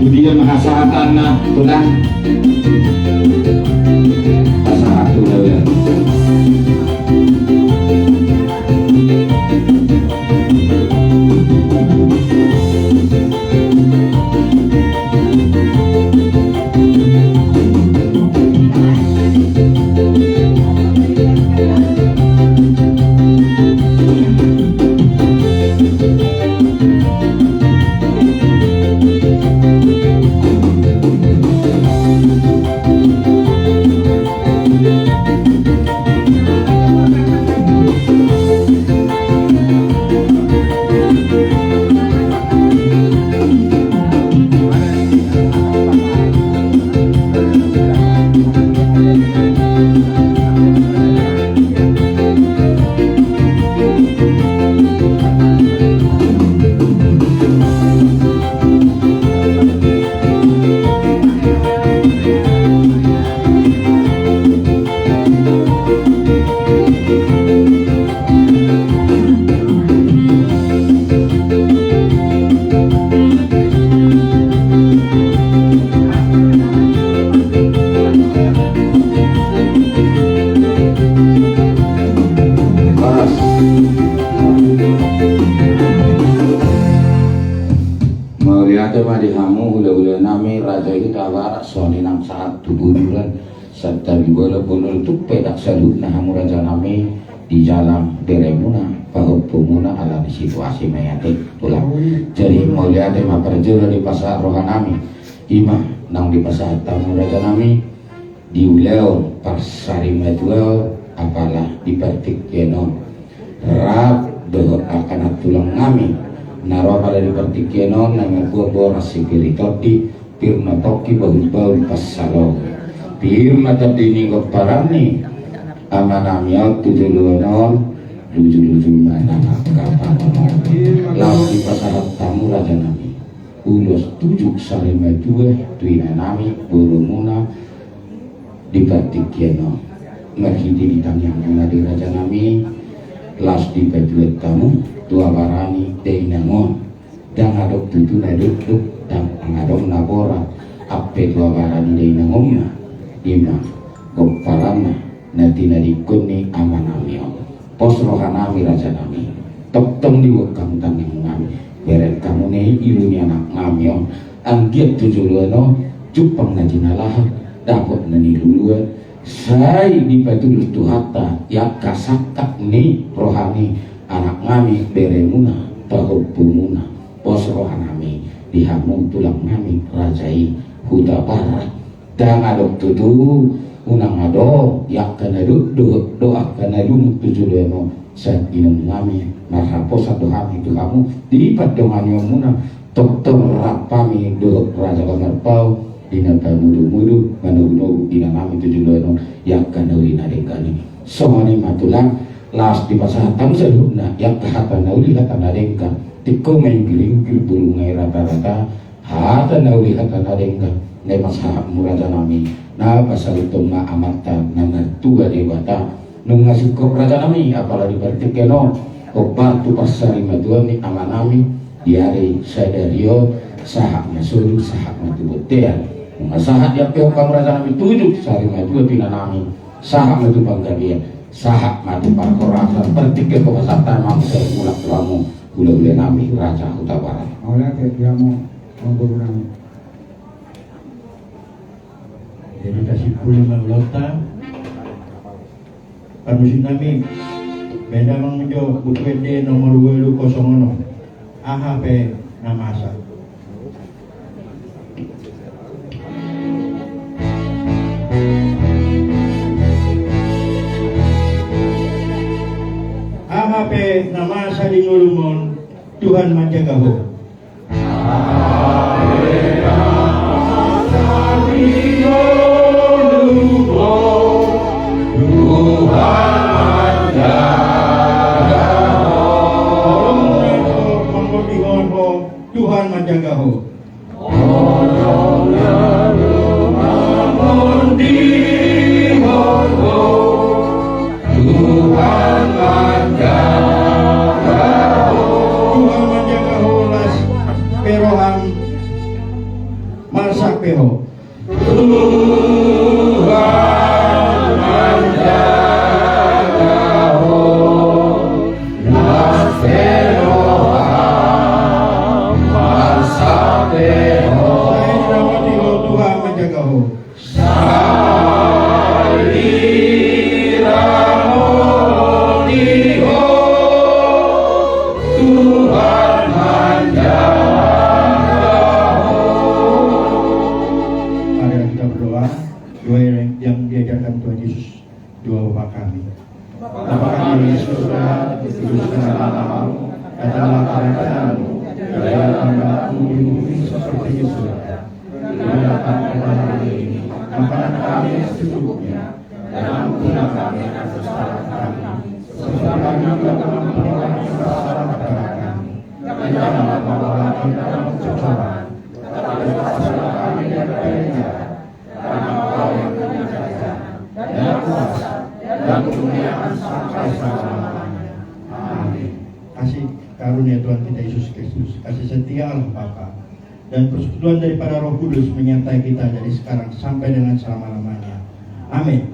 Itu dia mahasahatan na tulang masahat tulang ya. Madihamu hula-hula nami raja itu tawar soni nang saat tuburan serta dibola bola itu pedak salut nah hamu raja nami di jalan deremuna bahwa pemuna ala situasi mayate tulang jadi mulia tema perjala di pasar rohan nami imah nang di pasar tamu raja nami di uleo pasari metuel apalah di pertik genom rap doh akan tulang nami naro pada di pertikienon nama gua boras sikilitoti pirma toki bau pasalo pirma terdini kok parani amanamnya tujulonon luju mana kapan lalu di pasaran tamu raja nami ulos tujuh salima dua tuina nami burumuna di pertikienon merhidi di tangyang di raja nami las di peduet tamu tua barani deinangon dan adok tutu na duduk dan ngadok nabora ape tua barani deinangomna ima gomparana nanti nadikuni amanamio pos rohanami raja nami tok-tok diwakam tanging ngami beren kamu nehi iluni anak ngamio anggiat tujulono cupang najinalahan dapat nani lulua saya dipatulus tuhata ya kasakak ni rohani anak ngami beremuna tahu pumuna pos rohanami dihamun tulang ngami rajai huta barat dan adok tutu unang ado yak kana doa kana dum tujuh lemo saat inung ngami marhapo satu hami itu kamu dipat dengan yomuna tok rapami do raja kamarpau dina mudu manu dina ngami tujuh lemo yak kana wina dengkani somani matulang las di pasahatan selubna yang kahatan nauli hatan adengka tiko main giling bulung ngai rata-rata hatan nauli hatan adengka ne pasahap muraja nami na pasal itu ma amata nana tua dewata nung ngasukop raja nami apalagi bertikeno obat tu pasari madua ni amanami diari sadario sahak masuk sahak matubotean sahat yang peokam raja nami tujuh sari madua tina nami sahak matu banggabian sahak mati parkorasan pertiga kewasatan mampu mulak kamu gula-gula nami raja huta barat oleh ketiamu mengguru nami jadi kasih puluh melota permusim nami beda mengjo bukwede nomor 206 AHP namasa AHP nama saling ulumon Tuhan menjaga ho. Tuhan menjaga ho. Tuhan kami. Bapa kami di surga, dikuduskanlah namamu, datanglah kerajaanmu, kerajaan di bumi seperti di surga. Berikanlah kami hari ini makanan kami secukupnya, dan ampunilah kami atas kesalahan kami, serta kami juga mengampuni kesalahan kami. Dan janganlah membawa kami dalam pencobaan, tetapi lepaskanlah kami dari jahat. Karena Engkau yang punya kerajaan dan kuasa dan kemuliaan sampai selama-lamanya. Amin. Kasih karunia Tuhan kita Yesus Kristus, kasih setia Allah Bapa, dan persekutuan daripada Roh Kudus menyertai kita dari sekarang sampai dengan selama-lamanya. Amin.